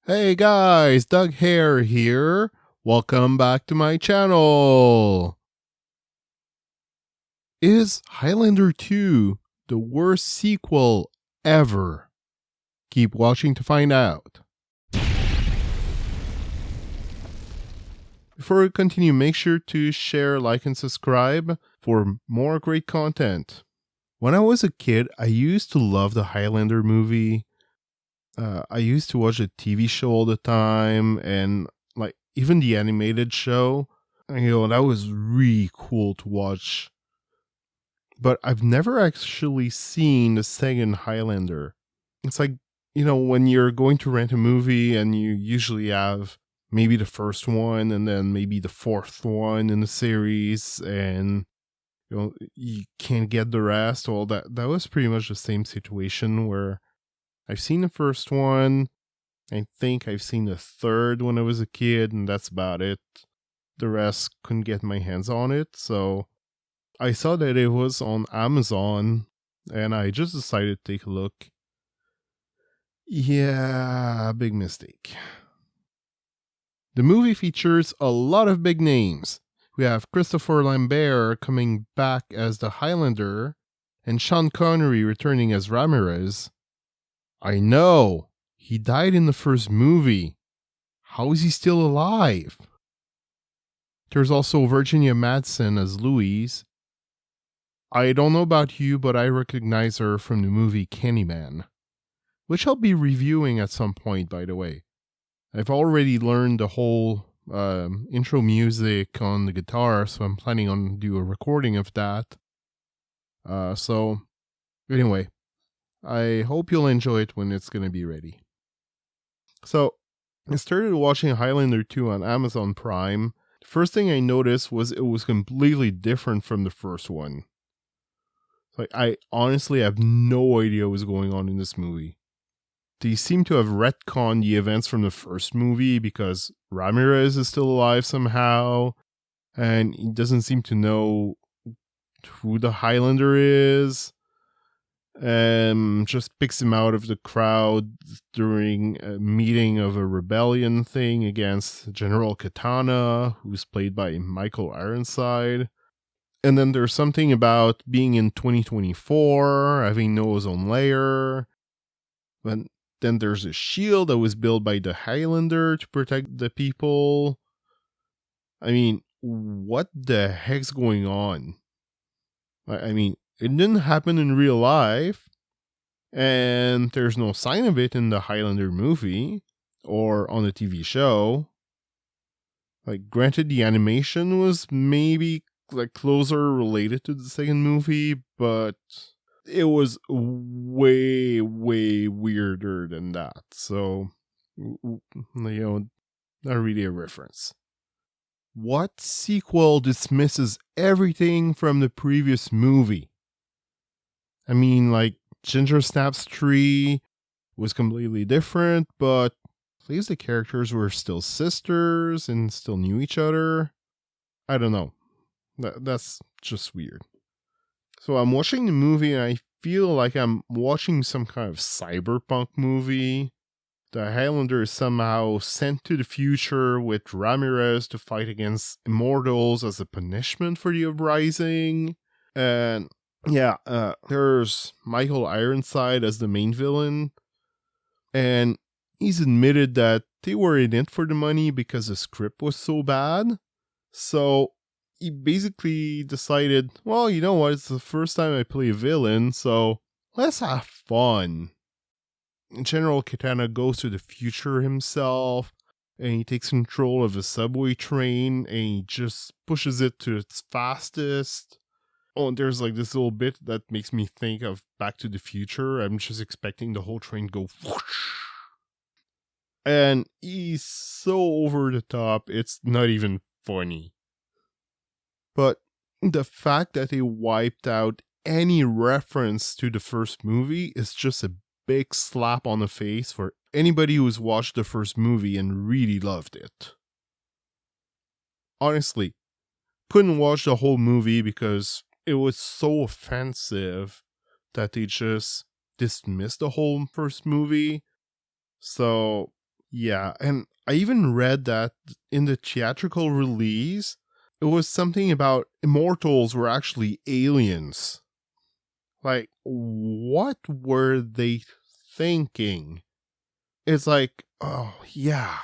Hey guys, Doug Hare here. Welcome back to my channel. Is Highlander 2 the worst sequel ever? Keep watching to find out. Before we continue, make sure to share, like, and subscribe for more great content. When I was a kid, I used to love the Highlander movie. I used to watch the TV show all the time, and like even the animated show. That was really cool to watch. But I've never actually seen the second Highlander. It's like, when you're going to rent a movie and you usually have maybe the first one and then maybe the fourth one in the series, and you can't get the rest. Well, that was pretty much the same situation where I've seen the first one. I think I've seen the third when I was a kid, and that's about it. The rest couldn't get my hands on it, so I saw that it was on Amazon, and I just decided to take a look. Yeah, big mistake. The movie features a lot of big names. We have Christopher Lambert coming back as the Highlander, and Sean Connery returning as Ramirez. I know, he died in the first movie. How is he still alive? There's also Virginia Madsen as Louise. I don't know about you, but I recognize her from the movie Candyman, which I'll be reviewing at some point, by the way. I've already learned the whole intro music on the guitar, so I'm planning on do a recording of that. So, anyway, I hope you'll enjoy it when it's going to be ready. So, I started watching Highlander 2 on Amazon Prime. The first thing I noticed was it was completely different from the first one. Like, I honestly have no idea what's going on in this movie. They seem to have retconned the events from the first movie because Ramirez is still alive somehow, and he doesn't seem to know who the Highlander is. Just picks him out of the crowd during a meeting of a rebellion thing against General Katana, who's played by Michael Ironside. And then there's something about being in 2024, having no ozone layer. But then there's a shield that was built by the Highlander to protect the people. I mean, what the heck's going on? I mean, it didn't happen in real life, and there's no sign of it in the Highlander movie or on the TV show. Like, granted, the animation was maybe like closer related to the second movie, but it was way, way weirder than that. So, not really a reference. What sequel dismisses everything from the previous movie? I mean, like, Ginger Snaps 3 was completely different, but at least the characters were still sisters and still knew each other. I don't know. That's just weird. So I'm watching the movie and I feel like I'm watching some kind of cyberpunk movie. The Highlander is somehow sent to the future with Ramirez to fight against immortals as a punishment for the uprising. And yeah, there's Michael Ironside as the main villain. And he's admitted that they were in it for the money because the script was so bad. So he basically decided, well, you know what, it's the first time I play a villain, so let's have fun. General Katana goes to the future himself, and he takes control of a subway train, and he just pushes it to its fastest. Oh, and there's like this little bit that makes me think of Back to the Future. I'm just expecting the whole train go whoosh. And he's so over the top, it's not even funny. But the fact that they wiped out any reference to the first movie is just a big slap on the face for anybody who's watched the first movie and really loved it. Honestly, couldn't watch the whole movie because it was so offensive that they just dismissed the whole first movie. So, Yeah, and I even read that in the theatrical release, it was something about immortals were actually aliens. Like, what were they thinking? It's like, oh, yeah.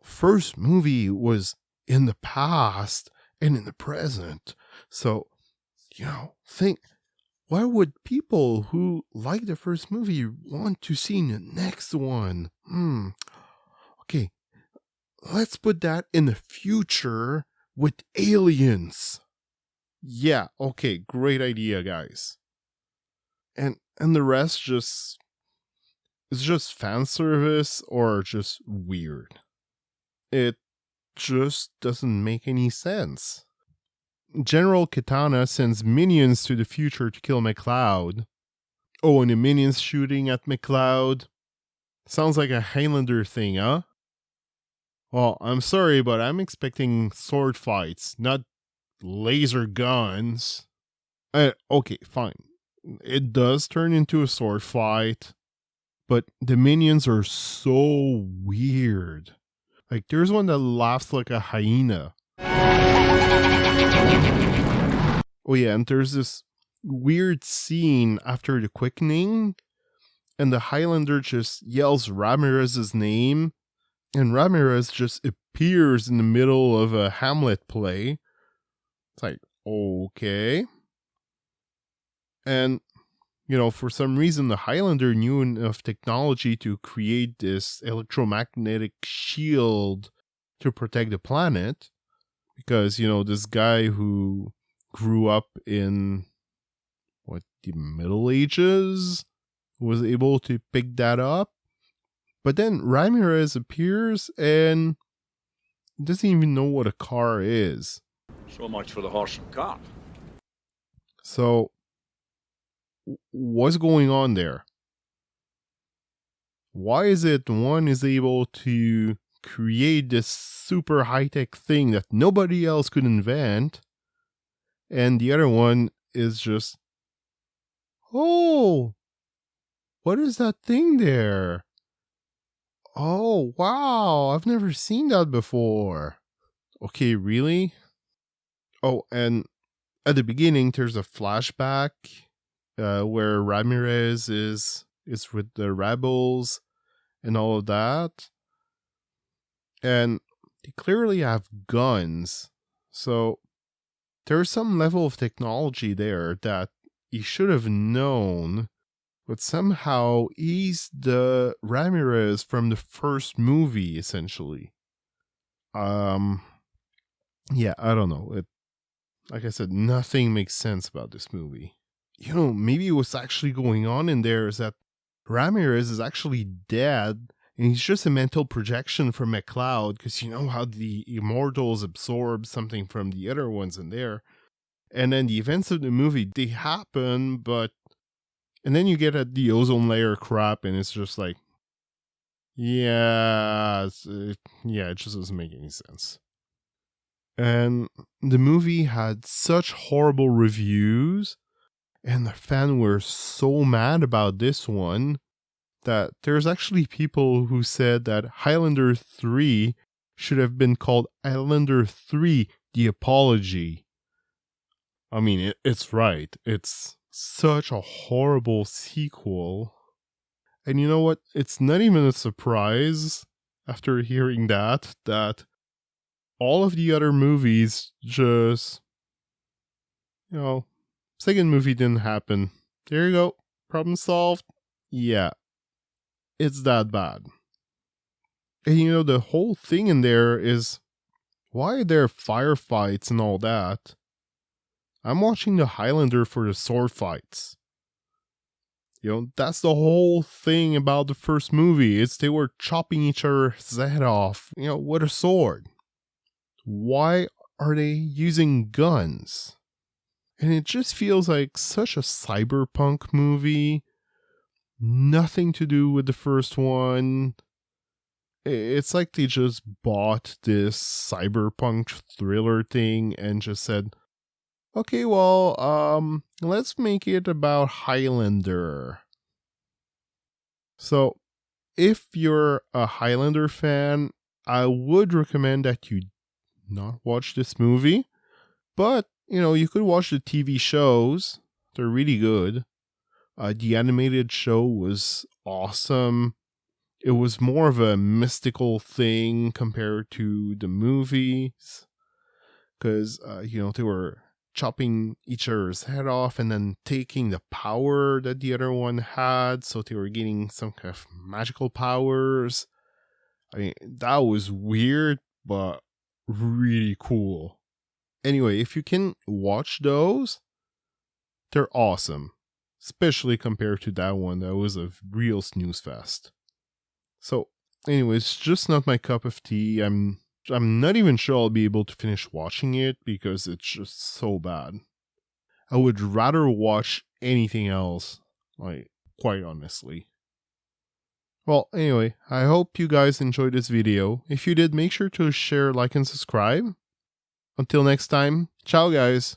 First movie was in the past and in the present. So, think, why would people who like the first movie want to see the next one? Okay, let's put that in the future with aliens. Yeah, okay, great idea, guys. And the rest just is just fan service or just weird. It just doesn't make any sense. General Katana sends minions to the future to kill McCloud. Oh, and the minions shooting at McCloud. Sounds like a Highlander thing, huh? Well, I'm sorry, but I'm expecting sword fights, not laser guns. Okay, fine. It does turn into a sword fight, but the minions are so weird. Like, there's one that laughs like a hyena. Oh, yeah, and there's this weird scene after the quickening, and the Highlander just yells Ramirez's name, and Ramirez just appears in the middle of a Hamlet play. It's like, okay. And, for some reason, the Highlander knew enough technology to create this electromagnetic shield to protect the planet. Because, this guy who grew up in, the Middle Ages was able to pick that up. But then Ramirez appears and doesn't even know what a car is. So much for the horse and cart. So, what's going on there? Why is it one is able to create this super high-tech thing that nobody else could invent, and the other one is just, oh, what is that thing there? Oh, wow, I've never seen that before. Okay, really? Oh, and at the beginning, there's a flashback where Ramirez is with the rebels and all of that. And they clearly have guns. So there's some level of technology there that he should have known. But somehow he's the Ramirez from the first movie, essentially. Yeah, I don't know. Like I said, nothing makes sense about this movie. Maybe what's actually going on in there is that Ramirez is actually dead, and he's just a mental projection from McCloud, because you know how the Immortals absorb something from the other ones in there. And then the events of the movie, they happen, and then you get at the ozone layer crap, and it's just like, yeah, it just doesn't make any sense. And the movie had such horrible reviews, and the fans were so mad about this one that there's actually people who said that Highlander 3 should have been called Highlander 3 The Apology. I mean, it's right. It's such a horrible sequel. And you know what? It's not even a surprise after hearing that all of the other movies just, second movie didn't happen. There you go. Problem solved. Yeah. It's that bad. And the whole thing in there is, why are there firefights and all that? I'm watching the Highlander for the sword fights. That's the whole thing about the first movie. It's they were chopping each other's head off, with a sword. Why are they using guns? And it just feels like such a cyberpunk movie. Nothing to do with the first one. It's like they just bought this cyberpunk thriller thing and just said, okay, well, let's make it about Highlander. So, if you're a Highlander fan, I would recommend that you not watch this movie. But, you could watch the TV shows. They're really good. The animated show was awesome. It was more of a mystical thing compared to the movies. Because, they were chopping each other's head off and then taking the power that the other one had. So they were getting some kind of magical powers. I mean, that was weird, but really cool. Anyway, if you can watch those, they're awesome. Especially compared to that one that was a real snooze fest. So, anyways, just not my cup of tea. I'm not even sure I'll be able to finish watching it because it's just so bad. I would rather watch anything else, like, quite honestly. Well, anyway, I hope you guys enjoyed this video. If you did, make sure to share, like, and subscribe. Until next time, ciao guys!